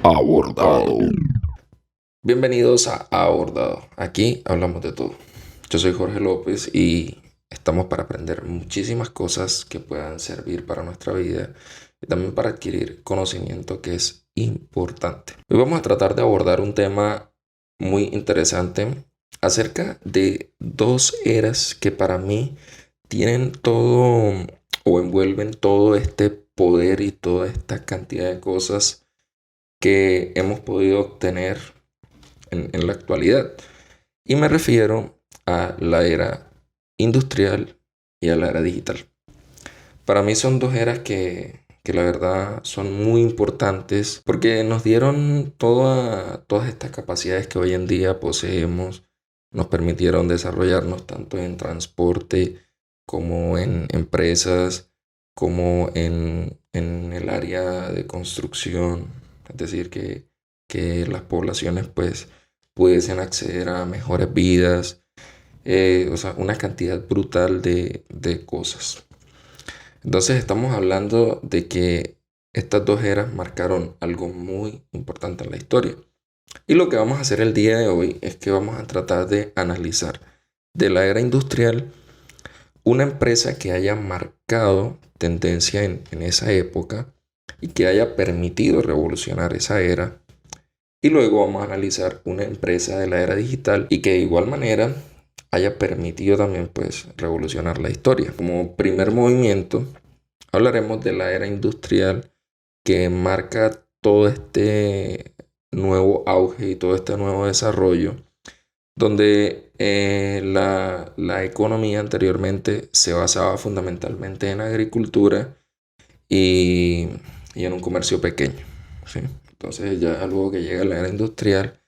Abordado. Bienvenidos a Abordado. Aquí hablamos de todo. Yo soy Jorge López y estamos para aprender muchísimas cosas que puedan servir para nuestra vida y también para adquirir conocimiento que es importante. Hoy vamos a tratar de abordar un tema muy interesante acerca de dos eras que para mí tienen todo o envuelven todo este poder y toda esta cantidad de cosas que hemos podido obtener en la actualidad. Y me refiero a la era industrial y a la era digital. Para mí son dos eras que la verdad son muy importantes porque nos dieron todas estas capacidades que hoy en día poseemos, nos permitieron desarrollarnos tanto en transporte como en empresas, como en el área de construcción. Es decir, que las poblaciones pues pudiesen acceder a mejores vidas, o sea, una cantidad brutal de cosas. Entonces estamos hablando de que estas dos eras marcaron algo muy importante en la historia. Y lo que vamos a hacer el día de hoy es que vamos a tratar de analizar de la era industrial una empresa que haya marcado tendencia en esa época y que haya permitido revolucionar esa era. Y luego vamos a analizar una empresa de la era digital y que de igual manera haya permitido también pues revolucionar la historia. Como primer movimiento hablaremos de la era industrial que marca todo este nuevo auge y todo este nuevo desarrollo donde la economía anteriormente se basaba fundamentalmente en agricultura y, y en un comercio pequeño, ¿sí? Entonces ya luego que llega la era industrial,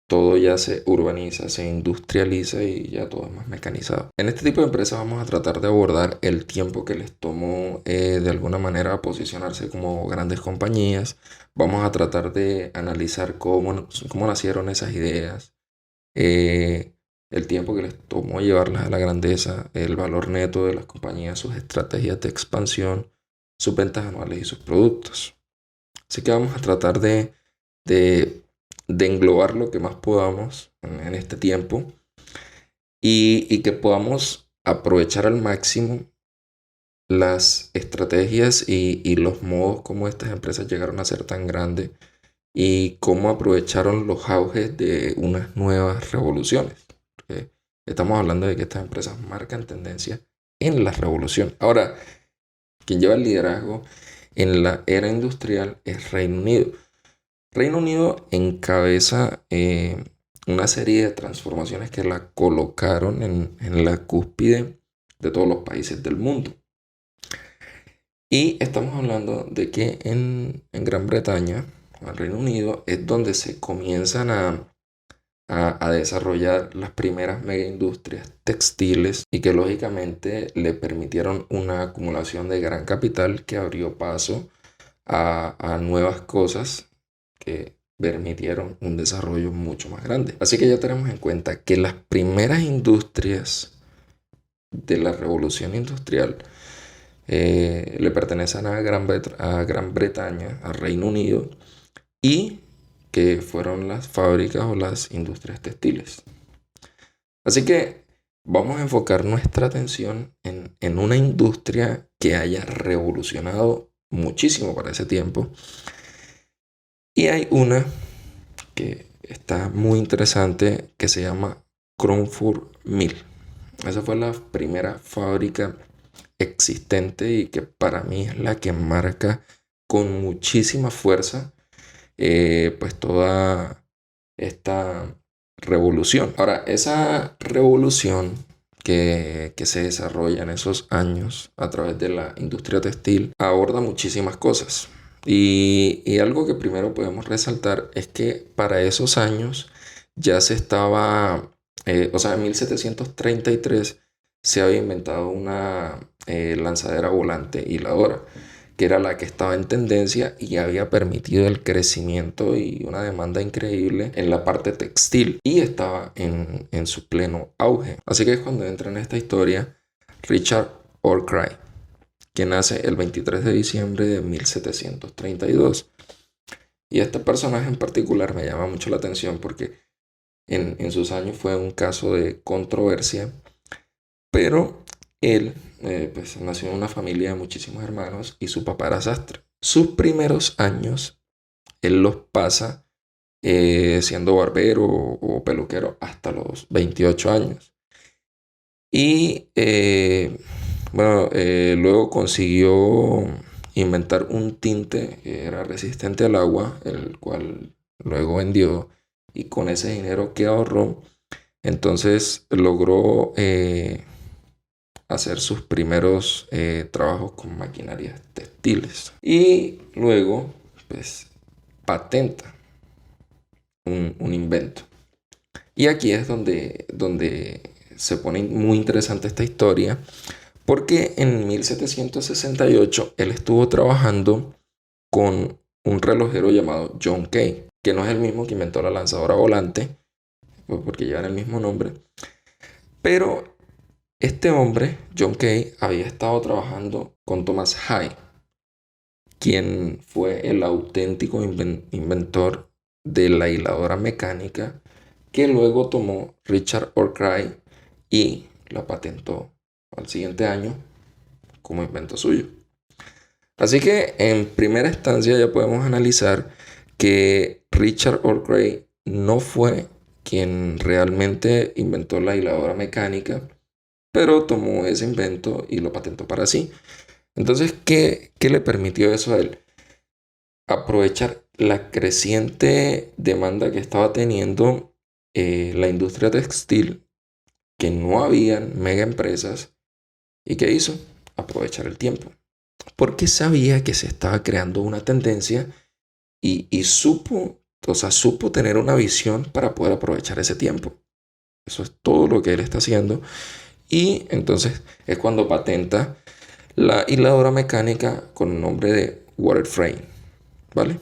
todo ya se urbaniza, se industrializa y ya todo es más mecanizado. En este tipo de empresas vamos a tratar de abordar el tiempo que les tomó de alguna manera posicionarse como grandes compañías. Vamos a tratar de analizar cómo nacieron esas ideas, eh, el tiempo que les tomó llevarlas a la grandeza, el valor neto de las compañías, sus estrategias de expansión, sus ventas anuales y sus productos. Así que vamos a tratar de, de englobar lo que más podamos en este tiempo y que podamos aprovechar al máximo las estrategias y los modos como estas empresas llegaron a ser tan grandes y cómo aprovecharon los auges de unas nuevas revoluciones. Porque estamos hablando de que estas empresas marcan tendencia en la revolución. Ahora, quien lleva el liderazgo en la era industrial es Reino Unido. Reino Unido encabeza una serie de transformaciones que la colocaron en la cúspide de todos los países del mundo. Y estamos hablando de que en Gran Bretaña, en el Reino Unido, es donde se comienzan a desarrollar las primeras mega industrias textiles y que lógicamente le permitieron una acumulación de gran capital que abrió paso a nuevas cosas que permitieron un desarrollo mucho más grande. Así que ya tenemos en cuenta que las primeras industrias de la revolución industrial le pertenecen a Gran Bretaña, al Reino Unido, y que fueron las fábricas o las industrias textiles. Así que vamos a enfocar nuestra atención en una industria que haya revolucionado muchísimo para ese tiempo. Y hay una que está muy interesante que se llama Cromford Mill. Esa fue la primera fábrica existente y que para mí es la que marca con muchísima fuerza pues toda esta revolución. Ahora, esa revolución que se desarrolla en esos años a través de la industria textil aborda muchísimas cosas. Y algo que primero podemos resaltar es que para esos años ya se estaba, o sea, en 1733 se había inventado una lanzadera volante hiladora, que era la que estaba en tendencia y había permitido el crecimiento y una demanda increíble en la parte textil y estaba en su pleno auge. Así que es cuando entra en esta historia Richard Arkwright, que nace el 23 de diciembre de 1732. Y este personaje en particular me llama mucho la atención porque en sus años fue un caso de controversia, pero él pues, nació en una familia de muchísimos hermanos y su papá era sastre. Sus primeros años él los pasa siendo barbero o peluquero hasta los 28 años. Y bueno, luego consiguió inventar un tinte que era resistente al agua, el cual luego vendió y con ese dinero que ahorró, entonces logró hacer sus primeros trabajos con maquinarias textiles. Y luego, pues, patenta un invento. Y aquí es donde se pone muy interesante esta historia, porque en 1768 él estuvo trabajando con un relojero llamado John Kay, que no es el mismo que inventó la lanzadora volante, pues porque llevan el mismo nombre. Pero este hombre, John Kay, había estado trabajando con Thomas High, quien fue el auténtico inventor de la hiladora mecánica que luego tomó Richard Arkwright y la patentó al siguiente año como invento suyo. Así que en primera instancia ya podemos analizar que Richard Arkwright no fue quien realmente inventó la hiladora mecánica, pero tomó ese invento y lo patentó para sí. Entonces, ¿qué le permitió eso a él? Aprovechar la creciente demanda que estaba teniendo la industria textil, que no habían mega empresas. ¿Y qué hizo? Aprovechar el tiempo. Porque sabía que se estaba creando una tendencia y supo tener una visión para poder aprovechar ese tiempo. Eso es todo lo que él está haciendo. Y entonces es cuando patenta la hiladora mecánica con el nombre de water frame, ¿vale?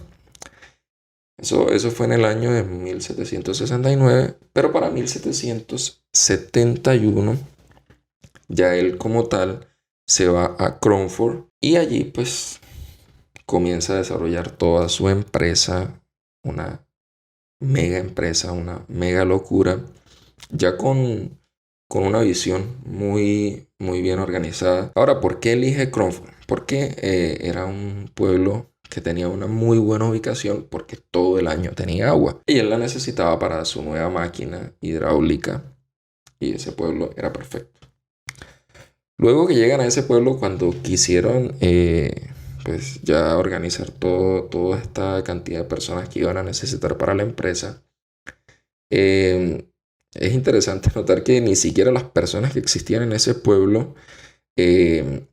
Eso fue en el año de 1769, pero para 1771 ya él como tal se va a Cromford y allí pues comienza a desarrollar toda su empresa, una mega empresa, una mega locura, ya con una visión muy, muy bien organizada. Ahora, ¿por qué elige Cromford? Porque era un pueblo que tenía una muy buena ubicación porque todo el año tenía agua y él la necesitaba para su nueva máquina hidráulica y ese pueblo era perfecto. Luego que llegan a ese pueblo, cuando quisieron pues ya organizar toda esta cantidad de personas que iban a necesitar para la empresa, eh, es interesante notar que ni siquiera las personas que existían en ese pueblo eh,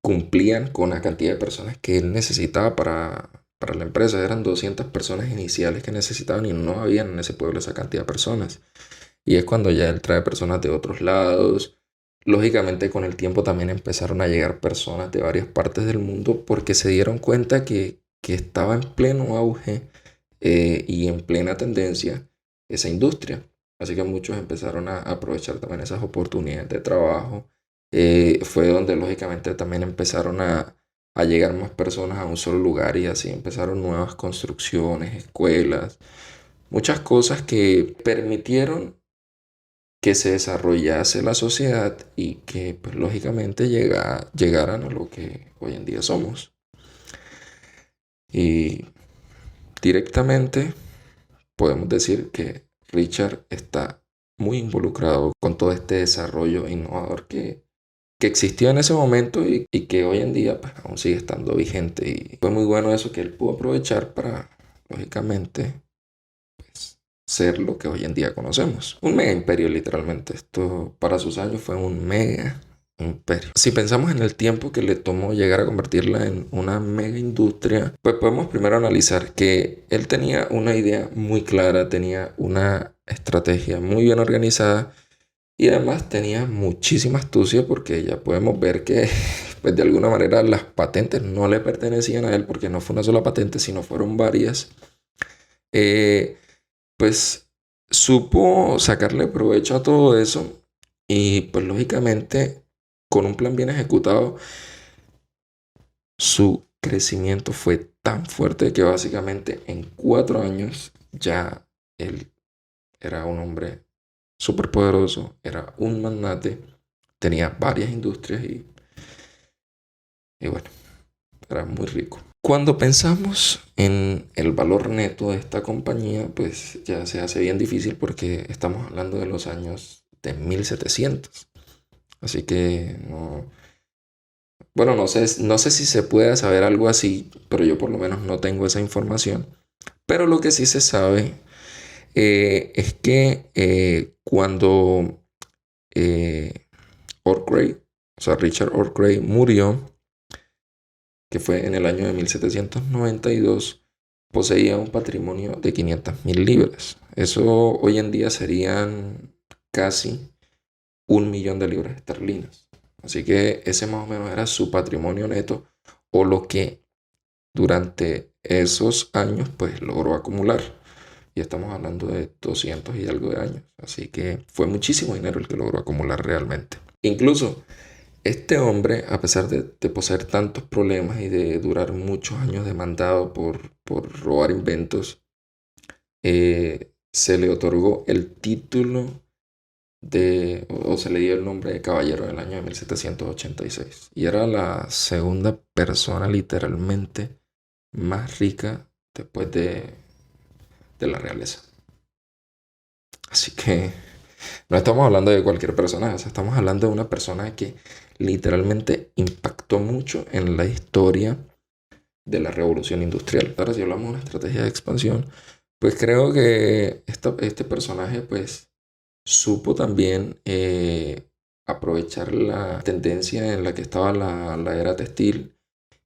cumplían con la cantidad de personas que él necesitaba para la empresa. Eran 200 personas iniciales que necesitaban y no habían en ese pueblo esa cantidad de personas. Y es cuando ya él trae personas de otros lados. Lógicamente con el tiempo también empezaron a llegar personas de varias partes del mundo porque se dieron cuenta que estaba en pleno auge y en plena tendencia esa industria. Así que muchos empezaron a aprovechar también esas oportunidades de trabajo. Fue donde lógicamente también empezaron a llegar más personas a un solo lugar y así empezaron nuevas construcciones, escuelas, muchas cosas que permitieron que se desarrollase la sociedad y que pues lógicamente llegaran a lo que hoy en día somos. Y directamente podemos decir que Richard está muy involucrado con todo este desarrollo innovador que existió en ese momento y que hoy en día pues, aún sigue estando vigente. Y fue muy bueno eso que él pudo aprovechar para, lógicamente, pues, ser lo que hoy en día conocemos. Un mega imperio literalmente. Esto para sus años fue un mega imperio. Si pensamos en el tiempo que le tomó llegar a convertirla en una mega industria, pues podemos primero analizar que él tenía una idea muy clara, tenía una estrategia muy bien organizada y además tenía muchísima astucia porque ya podemos ver que pues de alguna manera las patentes no le pertenecían a él porque no fue una sola patente, sino fueron varias. Pues supo sacarle provecho a todo eso y pues lógicamente con un plan bien ejecutado su crecimiento fue tan fuerte que básicamente en 4 años ya él era un hombre súper poderoso, era un magnate, tenía varias industrias y bueno, era muy rico. Cuando pensamos en el valor neto de esta compañía, pues ya se hace bien difícil porque estamos hablando de los años de 1700. Así que no, bueno, no sé si se puede saber algo así, pero yo por lo menos no tengo esa información. Pero lo que sí se sabe es que cuando eh, Arkwright, o sea, Richard Arkwright murió, que fue en el año de 1792, poseía un patrimonio de 500.000 libras. Eso hoy en día serían casi 1 millón de libras esterlinas. Así que ese más o menos era su patrimonio neto o lo que durante esos años pues logró acumular. Y estamos hablando de 200 y algo de años. Así que fue muchísimo dinero el que logró acumular realmente. Incluso este hombre, a pesar de poseer tantos problemas y de durar muchos años demandado por robar inventos, se le otorgó el título o se le dio el nombre de caballero en el año de 1786. Y era la segunda persona literalmente más rica después de la realeza. Así que no estamos hablando de cualquier persona, o sea, estamos hablando de una persona que literalmente impactó mucho en la historia de la revolución industrial. Ahora, si hablamos de una estrategia de expansión, pues creo que este personaje pues supo también aprovechar la tendencia en la que estaba la era textil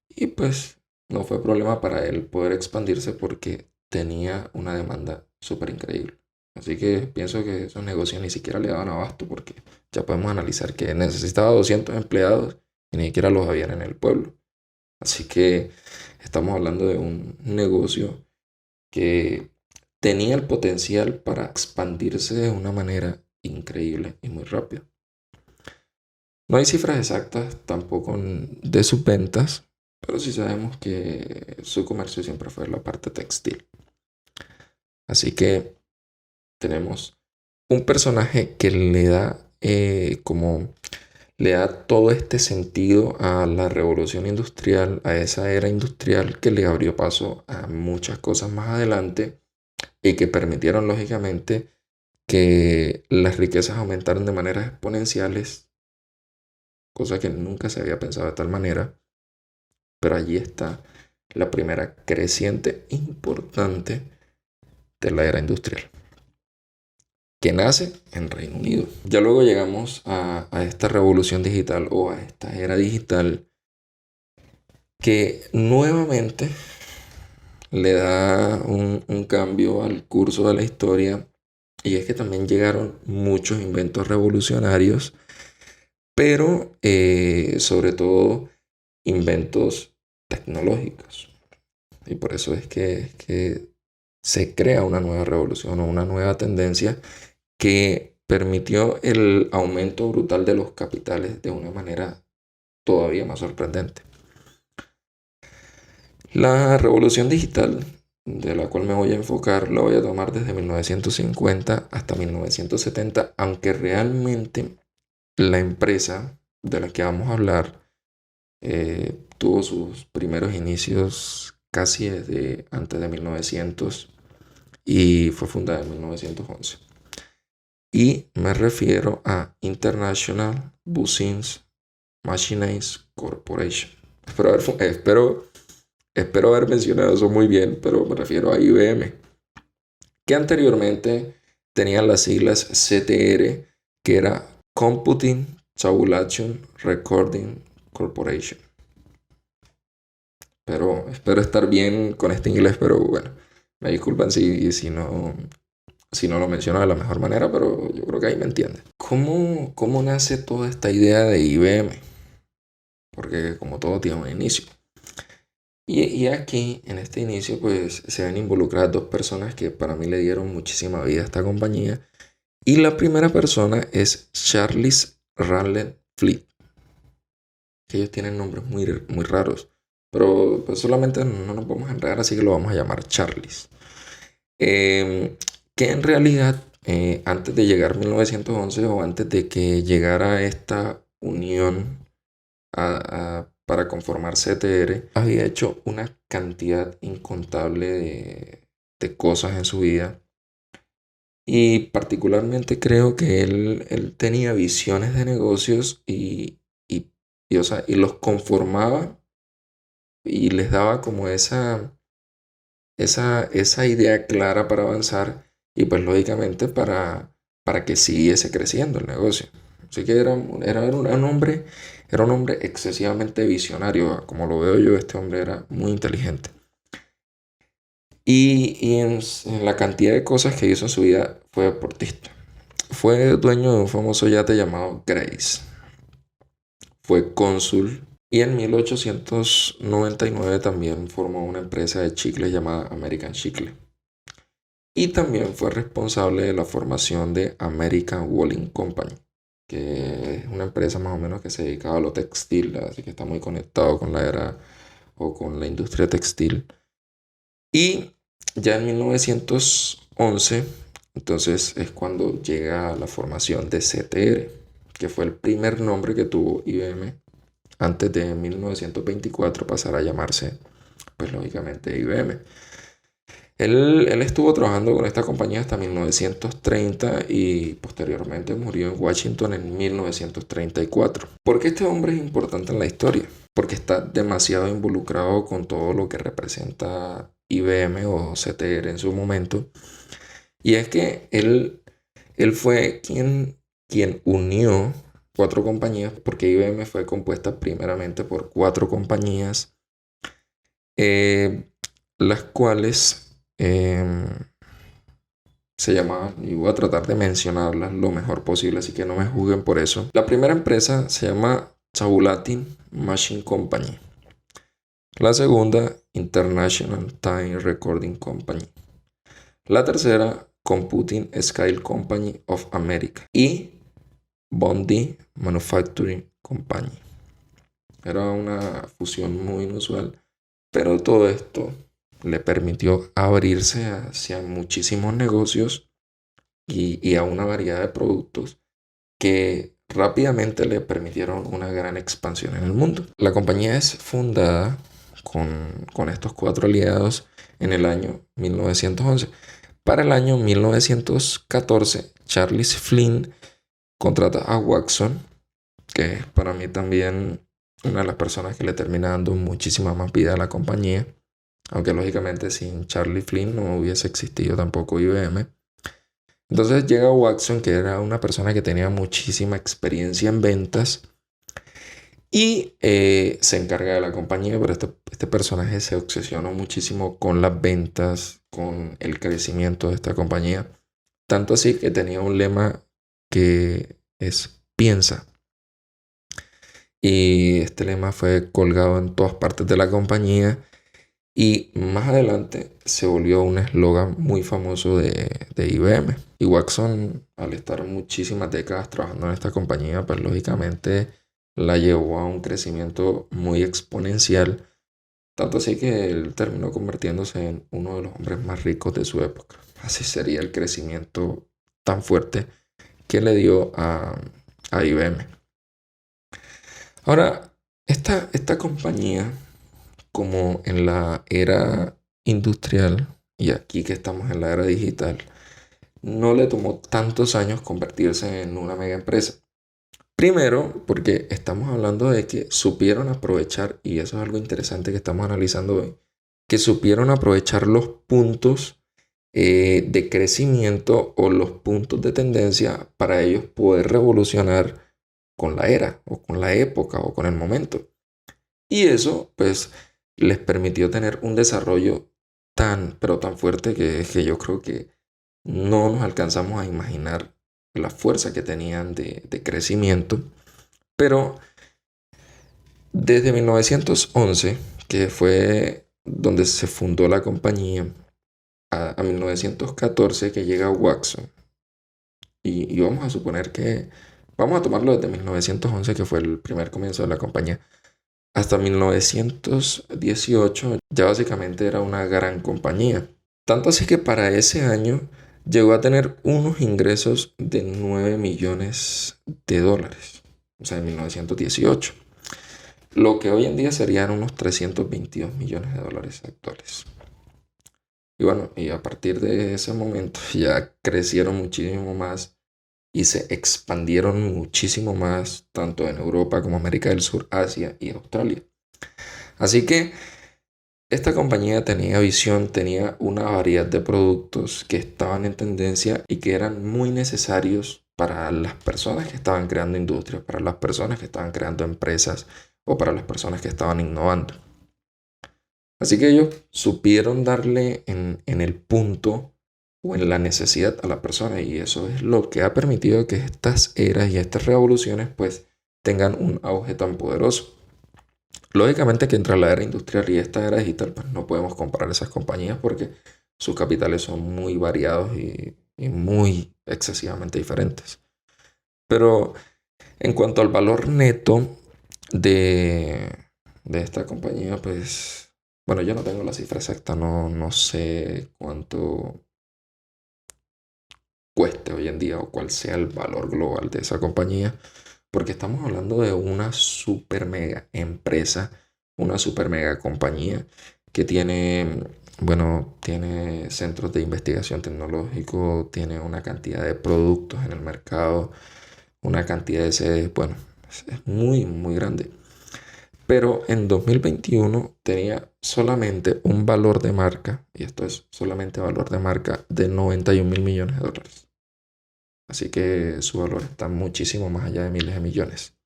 y pues no fue problema para él poder expandirse porque tenía una demanda súper increíble. Así que pienso que esos negocios ni siquiera le daban abasto porque ya podemos analizar que necesitaba 200 empleados y ni siquiera los habían en el pueblo. Así que estamos hablando de un negocio que tenía el potencial para expandirse de una manera increíble y muy rápida. No hay cifras exactas tampoco de sus ventas, pero sí sabemos que su comercio siempre fue la parte textil. Así que tenemos un personaje que le da todo este sentido a la revolución industrial, a esa era industrial que le abrió paso a muchas cosas más adelante y que permitieron lógicamente que las riquezas aumentaran de maneras exponenciales, cosa que nunca se había pensado de tal manera, pero allí está la primera creciente importante de la era industrial, que nace en Reino Unido. Ya luego llegamos a esta revolución digital o a esta era digital que nuevamente le da un cambio al curso de la historia y es que también llegaron muchos inventos revolucionarios, pero sobre todo inventos tecnológicos. Y por eso es que se crea una nueva revolución o una nueva tendencia que permitió el aumento brutal de los capitales de una manera todavía más sorprendente. La revolución digital, de la cual me voy a enfocar, la voy a tomar desde 1950 hasta 1970, aunque realmente la empresa de la que vamos a hablar tuvo sus primeros inicios casi desde antes de 1900 y fue fundada en 1911. Y me refiero a International Business Machines Corporation. Espero haber mencionado eso muy bien, pero me refiero a IBM, que anteriormente tenían las siglas CTR, que era Computing Tabulation Recording Corporation. Pero espero estar bien con este inglés, pero bueno, me disculpan si no lo menciono de la mejor manera, pero yo creo que ahí me entienden. ¿Cómo nace toda esta idea de IBM? Porque como todo tiene un inicio. Y aquí, en este inicio, pues se ven involucradas dos personas que para mí le dieron muchísima vida a esta compañía. Y la primera persona es Charles Ranley Fleet, que ellos tienen nombres muy, muy raros. pero pues, solamente no nos vamos a enredar, así que lo vamos a llamar Charles. Que en realidad, antes de llegar a 1911 o antes de que llegara esta unión para conformar CTR, había hecho una cantidad incontable de cosas en su vida. Y particularmente creo que él tenía visiones de negocios o sea, y los conformaba y les daba como esa idea clara para avanzar y pues lógicamente para que siguiese creciendo el negocio. Así que era un hombre excesivamente visionario. Como lo veo yo, este hombre era muy inteligente. Y en la cantidad de cosas que hizo en su vida fue deportista. Fue dueño de un famoso yate llamado Grace. Fue cónsul y en 1899 también formó una empresa de chicles llamada American Chicle. Y también fue responsable de la formación de American Walling Company, que es una empresa más o menos que se dedicaba a lo textil, así que está muy conectado con la era o con la industria textil. Y ya en 1911, entonces es cuando llega la formación de CTR, que fue el primer nombre que tuvo IBM antes de 1924 pasar a llamarse, pues lógicamente IBM. Él estuvo trabajando con esta compañía hasta 1930 y posteriormente murió en Washington en 1934. ¿Por qué este hombre es importante en la historia? Porque está demasiado involucrado con todo lo que representa IBM o CTR en su momento. Y es que él fue quien unió cuatro compañías, porque IBM fue compuesta primeramente por cuatro compañías, las cuales se llamaban, y voy a tratar de mencionarlas lo mejor posible, así que no me juzguen por eso. La primera empresa se llama Tabulatin Machine Company. La segunda, International Time Recording Company. La tercera, Computing Scale Company of America. Y Bondi Manufacturing Company. Era una fusión muy inusual, pero todo esto le permitió abrirse hacia muchísimos negocios y a una variedad de productos que rápidamente le permitieron una gran expansión en el mundo. La compañía es fundada con estos cuatro aliados en el año 1911. Para el año 1914, Charles Flynn contrata a Watson, que es para mí también una de las personas que le termina dando muchísima más vida a la compañía. Aunque lógicamente sin Charlie Flynn no hubiese existido tampoco IBM. Entonces llega Watson, que era una persona que tenía muchísima experiencia en ventas y se encarga de la compañía, pero este personaje se obsesionó muchísimo con las ventas, con el crecimiento de esta compañía. Tanto así que tenía un lema que es piensa. Y este lema fue colgado en todas partes de la compañía. Y más adelante se volvió un eslogan muy famoso de IBM. Y Watson, al estar muchísimas décadas trabajando en esta compañía, pues lógicamente la llevó a un crecimiento muy exponencial. Tanto así que él terminó convirtiéndose en uno de los hombres más ricos de su época. Así sería el crecimiento tan fuerte que le dio a IBM. Ahora, esta compañía, como en la era industrial y aquí que estamos en la era digital, no le tomó tantos años convertirse en una mega empresa. Primero, porque estamos hablando de que supieron aprovechar, y eso es algo interesante que estamos analizando hoy, que supieron aprovechar los puntos de crecimiento o los puntos de tendencia para ellos poder revolucionar con la era o con la época o con el momento. Y eso, pues, les permitió tener un desarrollo pero tan fuerte que yo creo que no nos alcanzamos a imaginar la fuerza que tenían de crecimiento. Pero desde 1911, que fue donde se fundó la compañía, a 1914 que llega Watson, y vamos a suponer que, vamos a tomarlo desde 1911, que fue el primer comienzo de la compañía. hasta 1918 ya básicamente era una gran compañía. Tanto así que para ese año llegó a tener unos ingresos de 9 millones de dólares. O sea, en 1918. Lo que hoy en día serían unos 322 millones de dólares actuales. Y bueno, y a partir de ese momento ya crecieron muchísimo más y se expandieron muchísimo más, tanto en Europa como América del Sur, Asia y Australia. Así que esta compañía tenía visión, tenía una variedad de productos que estaban en tendencia y que eran muy necesarios para las personas que estaban creando industrias, para las personas que estaban creando empresas o para las personas que estaban innovando. Así que ellos supieron darle en el punto o en la necesidad a la persona, y eso es lo que ha permitido que estas eras y estas revoluciones pues tengan un auge tan poderoso. Lógicamente que entre la era industrial y esta era digital pues no podemos comparar esas compañías porque sus capitales son muy variados y muy excesivamente diferentes. Pero en cuanto al valor neto de, de esta compañía, pues bueno, yo no tengo la cifra exacta, no sé cuánto cueste hoy en día o cuál sea el valor global de esa compañía, porque estamos hablando de una super mega empresa, una super mega compañía que tiene, bueno, tiene centros de investigación tecnológico, tiene una cantidad de productos en el mercado, una cantidad de sedes, bueno, es muy, muy grande. Pero en 2021 tenía solamente un valor de marca, y esto es solamente valor de marca, de 91 mil millones de dólares. Así que su valor está muchísimo más allá de miles de millones.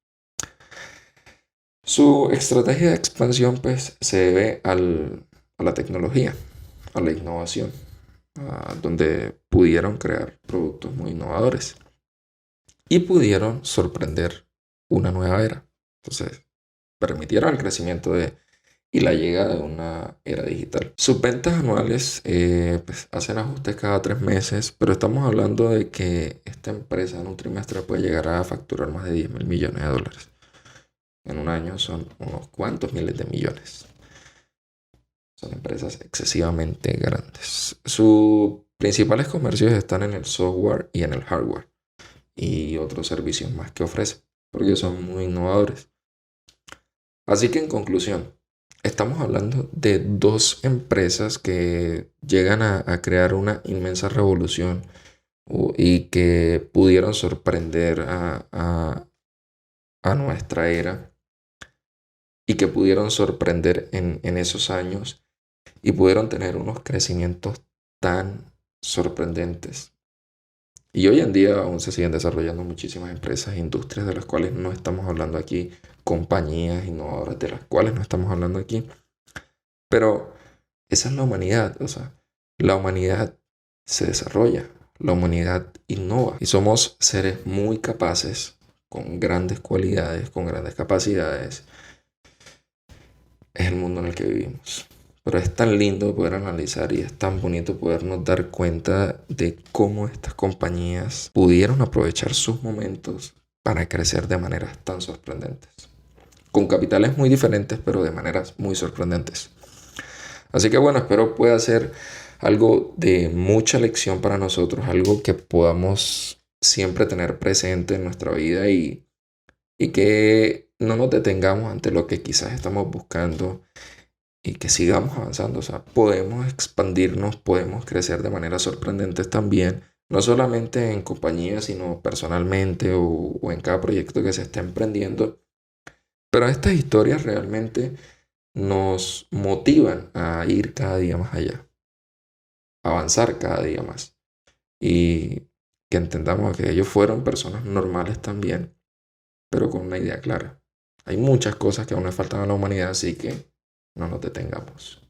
Su estrategia de expansión pues se debe a la tecnología, a la innovación, donde pudieron crear productos muy innovadores y pudieron sorprender una nueva era. Entonces, permitieron el crecimiento y la llegada de una era digital. Sus ventas anuales pues, hacen ajustes cada 3 meses, pero estamos hablando de que esta empresa en un trimestre puede llegar a facturar más de 10 mil millones de dólares. En un año son unos cuantos miles de millones. Son empresas excesivamente grandes. Sus principales comercios están en el software y en el hardware y otros servicios más que ofrece, porque son muy innovadores. Así que en conclusión, estamos hablando de dos empresas que llegan a crear una inmensa revolución y que pudieron sorprender a nuestra era y que pudieron sorprender en esos años y pudieron tener unos crecimientos tan sorprendentes. Y hoy en día aún se siguen desarrollando muchísimas empresas e industrias de las cuales no estamos hablando aquí, compañías innovadoras de las cuales no estamos hablando aquí. Pero esa es la humanidad, o sea, la humanidad se desarrolla, la humanidad innova y somos seres muy capaces, con grandes cualidades, con grandes capacidades. Es el mundo en el que vivimos. Pero es tan lindo poder analizar y es tan bonito podernos dar cuenta de cómo estas compañías pudieron aprovechar sus momentos para crecer de maneras tan sorprendentes. Con capitales muy diferentes, pero de maneras muy sorprendentes. Así que bueno, espero pueda ser algo de mucha lección para nosotros, algo que podamos siempre tener presente en nuestra vida y que no nos detengamos ante lo que quizás estamos buscando y que sigamos avanzando. O sea, podemos expandirnos, podemos crecer de maneras sorprendentes también, no solamente en compañía, sino personalmente o en cada proyecto que se esté emprendiendo. Pero estas historias realmente nos motivan a ir cada día más allá, a avanzar cada día más y que entendamos que ellos fueron personas normales también, pero con una idea clara. Hay muchas cosas que aún le faltan a la humanidad, así que no nos detengamos.